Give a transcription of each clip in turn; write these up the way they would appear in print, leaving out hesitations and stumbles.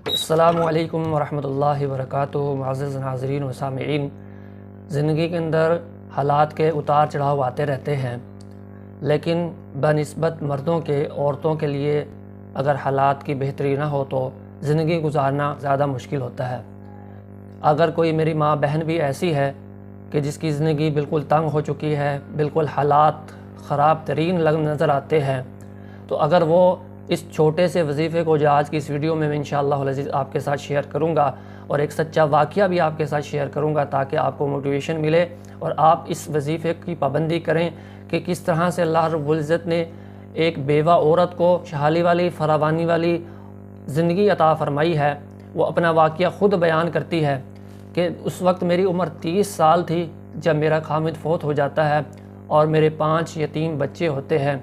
السلام علیکم ورحمۃ اللہ وبرکاتہ۔ معزز ناظرین و سامعین، زندگی کے اندر حالات کے اتار چڑھاؤ آتے رہتے ہیں، لیکن بنسبت مردوں کے عورتوں کے لیے اگر حالات کی بہتری نہ ہو تو زندگی گزارنا زیادہ مشکل ہوتا ہے۔ اگر کوئی میری ماں بہن بھی ایسی ہے کہ جس کی زندگی بالکل تنگ ہو چکی ہے، بالکل حالات خراب ترین نظر آتے ہیں، تو اگر وہ اس چھوٹے سے وظیفے کو جو آج کی اس ویڈیو میں انشاءاللہ العزیز آپ کے ساتھ شیئر کروں گا، اور ایک سچا واقعہ بھی آپ کے ساتھ شیئر کروں گا تاکہ آپ کو موٹیویشن ملے اور آپ اس وظیفے کی پابندی کریں کہ کس طرح سے اللہ رب العزت نے ایک بیوہ عورت کو خوشحالی والی فراوانی والی زندگی عطا فرمائی ہے۔ وہ اپنا واقعہ خود بیان کرتی ہے کہ اس وقت میری عمر 30 سال تھی جب میرا خامد فوت ہو جاتا ہے اور میرے 5 یتیم بچے ہوتے ہیں۔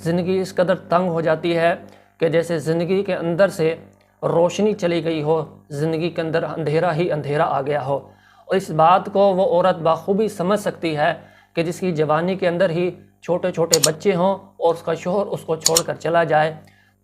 زندگی اس قدر تنگ ہو جاتی ہے کہ جیسے زندگی کے اندر سے روشنی چلی گئی ہو، زندگی کے اندر اندھیرا ہی اندھیرا آ گیا ہو، اور اس بات کو وہ عورت بخوبی سمجھ سکتی ہے کہ جس کی جوانی کے اندر ہی چھوٹے چھوٹے بچے ہوں اور اس کا شوہر اس کو چھوڑ کر چلا جائے۔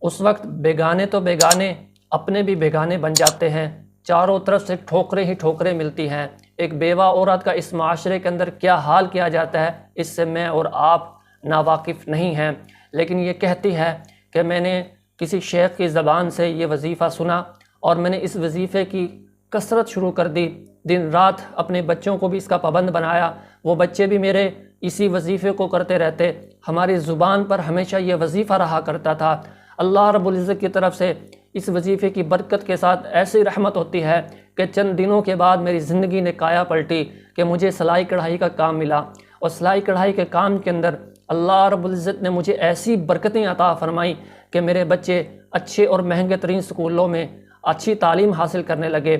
اس وقت بیگانے تو بیگانے، اپنے بھی بیگانے بن جاتے ہیں، چاروں طرف سے ٹھوکریں ہی ٹھوکریں ملتی ہیں۔ ایک بیوہ عورت کا اس معاشرے کے اندر کیا حال کیا جاتا ہے، اس سے میں اور آپ ناواقف نہیں ہیں، لیکن یہ کہتی ہے کہ میں نے کسی شیخ کی زبان سے یہ وظیفہ سنا اور میں نے اس وظیفے کی کثرت شروع کر دی، دن رات اپنے بچوں کو بھی اس کا پابند بنایا، وہ بچے بھی میرے اسی وظیفے کو کرتے رہتے۔ ہماری زبان پر ہمیشہ یہ وظیفہ رہا کرتا تھا۔ اللہ رب العزت کی طرف سے اس وظیفے کی برکت کے ساتھ ایسی رحمت ہوتی ہے کہ چند دنوں کے بعد میری زندگی نے کایا پلٹی کہ مجھے سلائی کڑھائی کا کام ملا، اور سلائی کڑھائی کے کام کے اندر اللہ رب العزت نے مجھے ایسی برکتیں عطا فرمائیں کہ میرے بچے اچھے اور مہنگے ترین سکولوں میں اچھی تعلیم حاصل کرنے لگے۔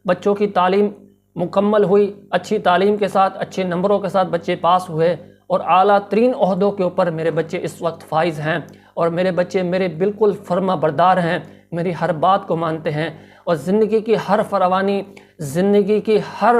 بچوں کی تعلیم مکمل ہوئی، اچھی تعلیم کے ساتھ اچھے نمبروں کے ساتھ بچے پاس ہوئے، اور اعلیٰ ترین عہدوں کے اوپر میرے بچے اس وقت فائز ہیں، اور میرے بچے میرے بالکل فرما بردار ہیں، میری ہر بات کو مانتے ہیں، اور زندگی کی ہر فراوانی، زندگی کی ہر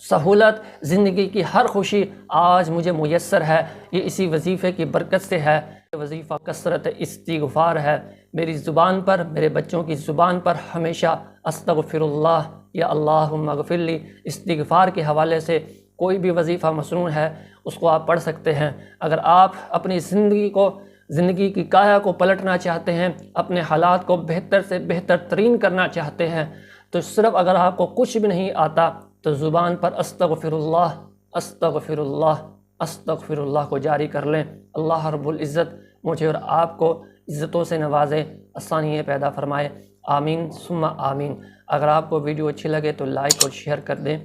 سہولت، زندگی کی ہر خوشی آج مجھے میسر ہے۔ یہ اسی وظیفے کی برکت سے ہے۔ وظیفہ کثرت استغفار ہے۔ میری زبان پر، میرے بچوں کی زبان پر ہمیشہ استغفر اللہ یا اللہم اغفر لی استغفار کے حوالے سے کوئی بھی وظیفہ مسنون ہے، اس کو آپ پڑھ سکتے ہیں۔ اگر آپ اپنی زندگی کی کایا کو پلٹنا چاہتے ہیں، اپنے حالات کو بہتر سے بہتر ترین کرنا چاہتے ہیں، تو صرف اگر آپ کو کچھ بھی نہیں آتا تو زبان پر استغفر اللہ استغفر اللہ استغفر اللہ کو جاری کر لیں۔ اللہ رب العزت مجھے اور آپ کو عزتوں سے نوازے، آسانیاں پیدا فرمائے، آمین ثم آمین۔ اگر آپ کو ویڈیو اچھی لگے تو لائک اور شیئر کر دیں،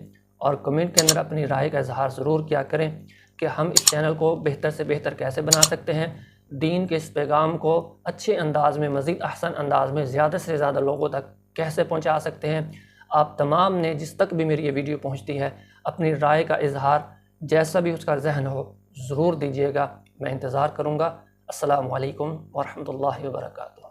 اور کمنٹ کے اندر اپنی رائے کا اظہار ضرور کیا کریں کہ ہم اس چینل کو بہتر سے بہتر کیسے بنا سکتے ہیں، دین کے اس پیغام کو اچھے انداز میں، مزید احسن انداز میں زیادہ سے زیادہ لوگوں تک کیسے پہنچا سکتے ہیں۔ آپ تمام نے جس تک بھی میری یہ ویڈیو پہنچتی ہے اپنی رائے کا اظہار جیسا بھی اس کا ذہن ہو ضرور دیجیے گا، میں انتظار کروں گا۔ السلام علیکم ورحمۃ اللہ وبرکاتہ۔